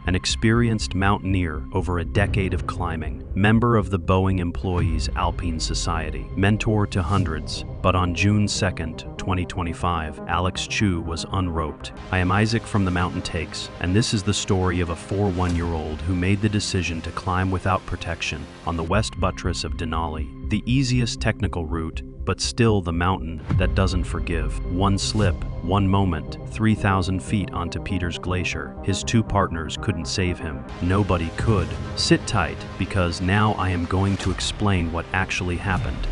an experienced mountaineer over a decade of climbing, member of the Boeing Employees Alpine Society, mentor to hundreds. But on June 2nd, 2025, Alex Chiu was unroped. I am Isaac from the Mountain Takes, and this is the story of a 41-year-old who made the decision to climb without protection on the west buttress of Denali, the easiest technical route, but still the mountain that doesn't forgive. One slip, one moment, 3,000 feet onto Peters Glacier. His two partners couldn't save him. Nobody could. Sit tight, because now I am going to explain what actually happened.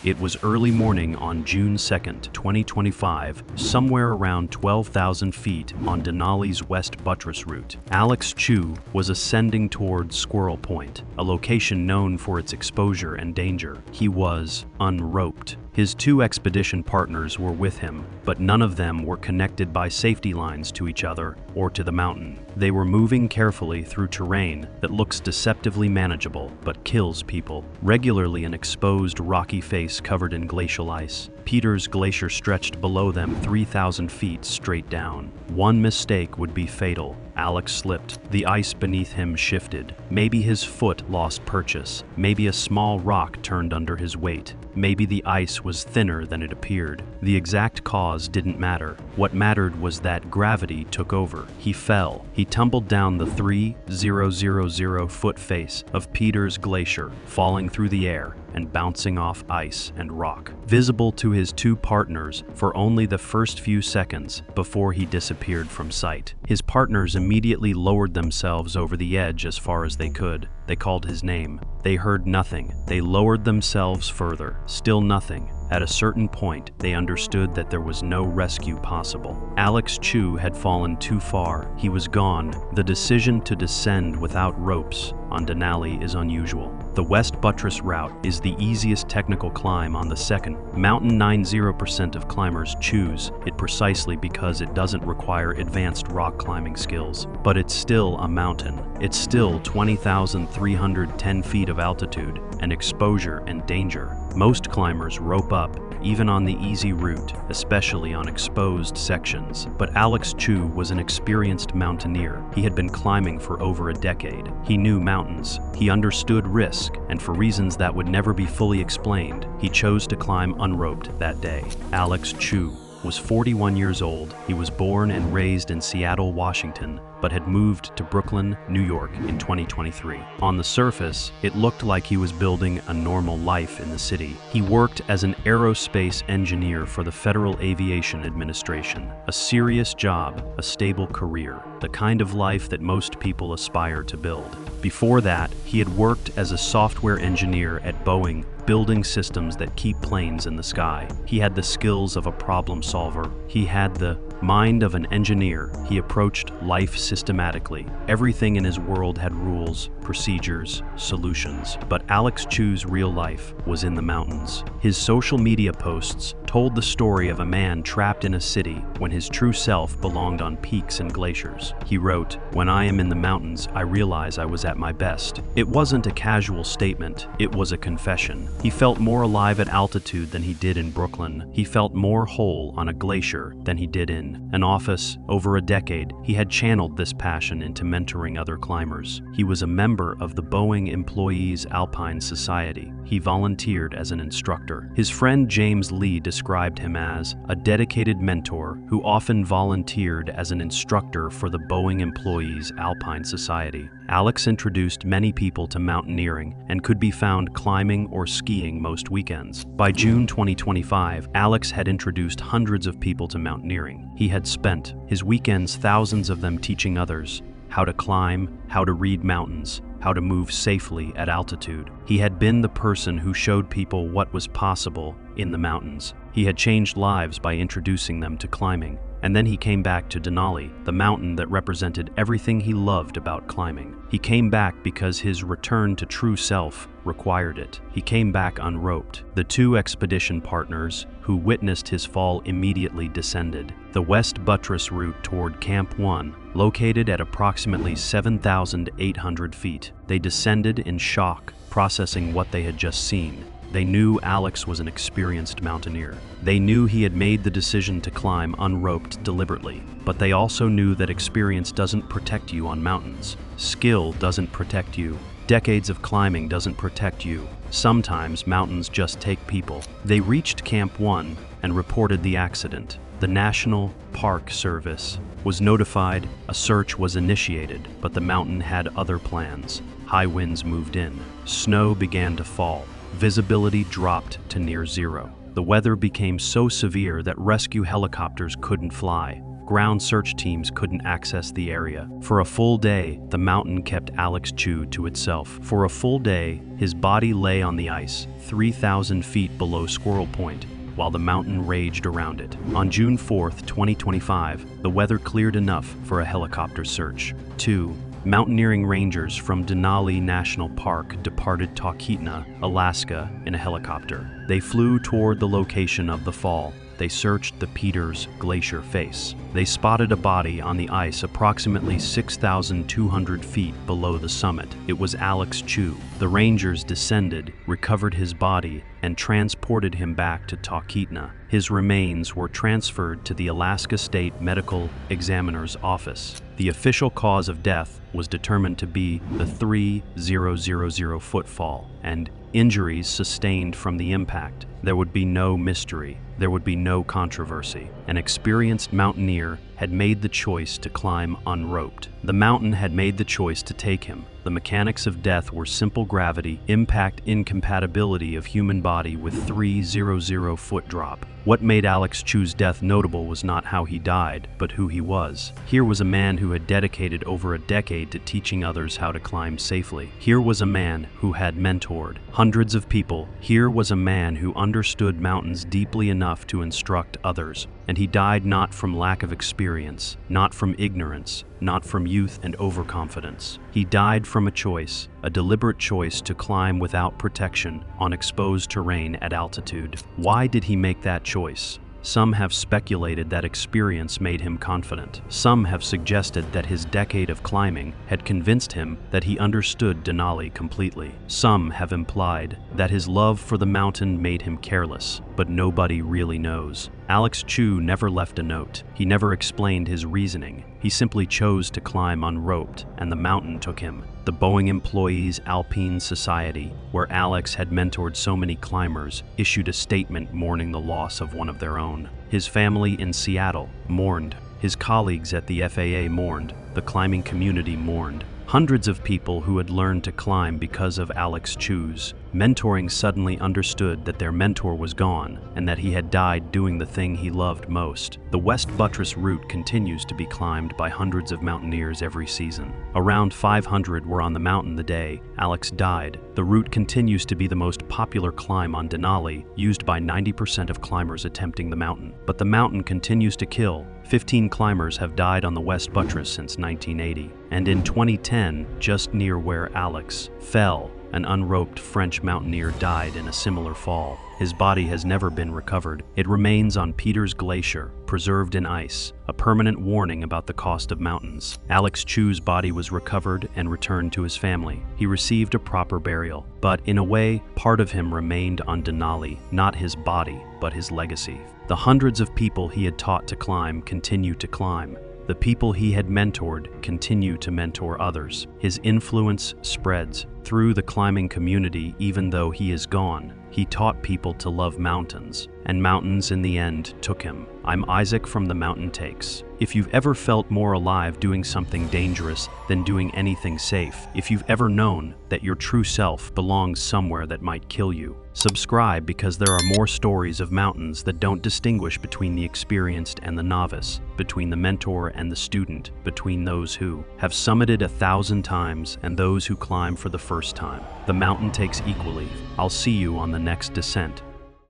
It was early morning on June 2nd, 2025, somewhere around 12,000 feet on Denali's West Buttress route. Alex Chiu was ascending towards Squirrel Point, a location known for its exposure and danger. He was unroped. His two expedition partners were with him, but none of them were connected by safety lines to each other or to the mountain. They were moving carefully through terrain that looks deceptively manageable but kills people. Regularly an exposed rocky face covered in glacial ice. Peters Glacier stretched below them 3,000 feet straight down. One mistake would be fatal. Alex slipped. The ice beneath him shifted. Maybe his foot lost purchase. Maybe a small rock turned under his weight. Maybe the ice was thinner than it appeared. The exact cause didn't matter. What mattered was that gravity took over. He fell. He tumbled down the 3,000-foot face of Peters Glacier, falling through the air and bouncing off ice and rock, visible to his two partners for only the first few seconds before he disappeared from sight. His partners immediately lowered themselves over the edge as far as they could. They called his name. They heard nothing. They lowered themselves further. Still nothing. At a certain point, they understood that there was no rescue possible. Alex Chiu had fallen too far. He was gone. The decision to descend without ropes on Denali is unusual. The West Buttress route is the easiest technical climb on the second mountain. 90% of climbers choose it precisely because it doesn't require advanced rock climbing skills. But it's still a mountain. It's still 20,310 feet of altitude and exposure and danger. Most climbers rope up, even on the easy route, especially on exposed sections. But Alex Chiu was an experienced mountaineer. He had been climbing for over a decade. He knew mountains. He understood risk, and for reasons that would never be fully explained, he chose to climb unroped that day. Alex Chiu was 41 years old. He was born and raised in Seattle, Washington, but had moved to Brooklyn, New York in 2023. On the surface, it looked like he was building a normal life in the city. He worked as an aerospace engineer for the Federal Aviation Administration, a serious job, a stable career, the kind of life that most people aspire to build. Before that, he had worked as a software engineer at Boeing, building systems that keep planes in the sky. He had the skills of a problem solver. He had the mind of an engineer. He approached life systematically. Everything in his world had rules, procedures, solutions. But Alex Chiu's real life was in the mountains. His social media posts told the story of a man trapped in a city when his true self belonged on peaks and glaciers. He wrote, "When I am in the mountains, I realize I was at my best." It wasn't a casual statement, it was a confession. He felt more alive at altitude than he did in Brooklyn. He felt more whole on a glacier than he did in an office. Over a decade, he had channeled this passion into mentoring other climbers. He was a member of the Boeing Employees Alpine Society. He volunteered as an instructor. His friend James Lee described him as a dedicated mentor who often volunteered as an instructor for the Boeing Employees Alpine Society. Alex introduced many people to mountaineering and could be found climbing or skiing most weekends. By June 2025, Alex had introduced hundreds of people to mountaineering. He had spent his weekends, thousands of them, teaching others how to climb, how to read mountains, how to move safely at altitude. He had been the person who showed people what was possible in the mountains. He had changed lives by introducing them to climbing. And then he came back to Denali, the mountain that represented everything he loved about climbing. He came back because his return to true self required it. He came back unroped. The two expedition partners who witnessed his fall immediately descended the West Buttress route toward Camp 1, located at approximately 7,800 feet. They descended in shock, processing what they had just seen. They knew Alex was an experienced mountaineer. They knew he had made the decision to climb unroped deliberately, but they also knew that experience doesn't protect you on mountains. Skill doesn't protect you. Decades of climbing doesn't protect you. Sometimes mountains just take people. They reached Camp 1 and reported the accident. The National Park Service was notified, a search was initiated, but the mountain had other plans. High winds moved in. Snow began to fall. Visibility dropped to near zero. The weather became so severe that rescue helicopters couldn't fly. Ground search teams couldn't access the area. For a full day, the mountain kept Alex Chiu to itself. For a full day, his body lay on the ice, 3,000 feet below Squirrel Point, while the mountain raged around it. On June 4, 2025, the weather cleared enough for a helicopter search. 2. Mountaineering rangers from Denali National Park departed Talkeetna, Alaska, in a helicopter. They flew toward the location of the fall. They searched the Peters Glacier face. They spotted a body on the ice approximately 6,200 feet below the summit. It was Alex Chiu. The rangers descended, recovered his body, and transported him back to Talkeetna. His remains were transferred to the Alaska State Medical Examiner's Office. The official cause of death was determined to be the 3,000 foot fall and injuries sustained from the impact. There would be no mystery. There would be no controversy. An experienced mountaineer had made the choice to climb unroped. The mountain had made the choice to take him. The mechanics of death were simple gravity, impact incompatibility of human body with 3,000 foot drop. What made Alex Chiu's death notable was not how he died, but who he was. Here was a man who had dedicated over a decade to teaching others how to climb safely. Here was a man who had mentored hundreds of people. Here was a man who understood mountains deeply enough to instruct others. And he died not from lack of experience, not from ignorance, not from youth and overconfidence. He died from a choice, a deliberate choice to climb without protection on exposed terrain at altitude. Why did he make that choice? Some have speculated that experience made him confident. Some have suggested that his decade of climbing had convinced him that he understood Denali completely. Some have implied that his love for the mountain made him careless, but nobody really knows. Alex Chiu never left a note. He never explained his reasoning. He simply chose to climb unroped, and the mountain took him. The Boeing employees' Alpine Society, where Alex had mentored so many climbers, issued a statement mourning the loss of one of their own. His family in Seattle mourned. His colleagues at the FAA mourned. The climbing community mourned. Hundreds of people who had learned to climb because of Alex Chiu's mentoring suddenly understood that their mentor was gone and that he had died doing the thing he loved most. The West Buttress route continues to be climbed by hundreds of mountaineers every season. Around 500 were on the mountain the day Alex died. The route continues to be the most popular climb on Denali, used by 90% of climbers attempting the mountain. But the mountain continues to kill. 15 climbers have died on the West Buttress since 1980. And in 2010, just near where Alex fell, an unroped French mountaineer died in a similar fall. His body has never been recovered. It remains on Peters Glacier, preserved in ice, a permanent warning about the cost of mountains. Alex Chiu's body was recovered and returned to his family. He received a proper burial, but in a way, part of him remained on Denali, not his body, but his legacy. The hundreds of people he had taught to climb continue to climb. The people he had mentored continue to mentor others. His influence spreads through the climbing community even though he is gone. He taught people to love mountains, and mountains in the end took him. I'm Isaac from The Mountain Takes. If you've ever felt more alive doing something dangerous than doing anything safe, if you've ever known that your true self belongs somewhere that might kill you, subscribe because there are more stories of mountains that don't distinguish between the experienced and the novice, between the mentor and the student, between those who have summited 1,000 times and those who climb for the first time. The mountain takes equally. I'll see you on the next descent.